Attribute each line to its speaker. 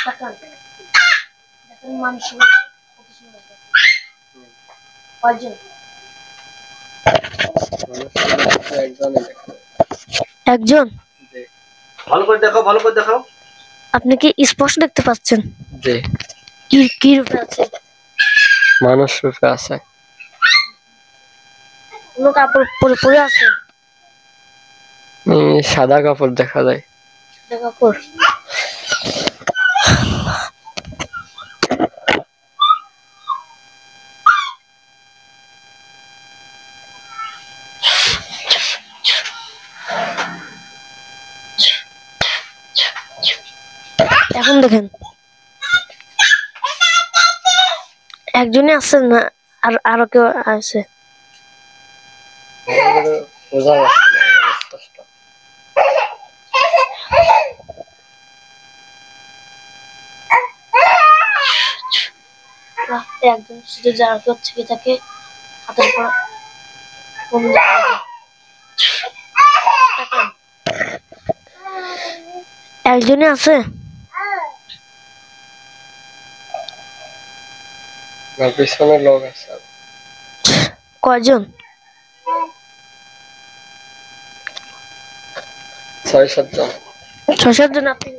Speaker 1: তাকান দেখেন মানুষ কত সুন্দর কয়জন একজন
Speaker 2: ভালো করে দেখাও, ভালো করে দেখাও।
Speaker 1: আপনি কি স্পষ্ট দেখতে পাচ্ছেন?
Speaker 2: জি।
Speaker 1: কি কি রূপে আছে?
Speaker 2: মানুষ রূপে আছে।
Speaker 1: কোনো কাপড় পরে পরে আছে?
Speaker 2: সাদা কাপড় দেখা যায়।
Speaker 1: সাদা কাপড়। এখন দেখেন একজনই আছে না আর আরো কেউ আছে?
Speaker 2: বোঝা যাচ্ছে না স্পষ্ট।
Speaker 1: একজন শুধু যারা হচ্ছে কি তাকে হাতের পর একজনই আছে?
Speaker 2: পিছনে লোক আছে।
Speaker 1: কয়জন?
Speaker 2: 6-7 জন।
Speaker 1: 6-7 জন। আপনি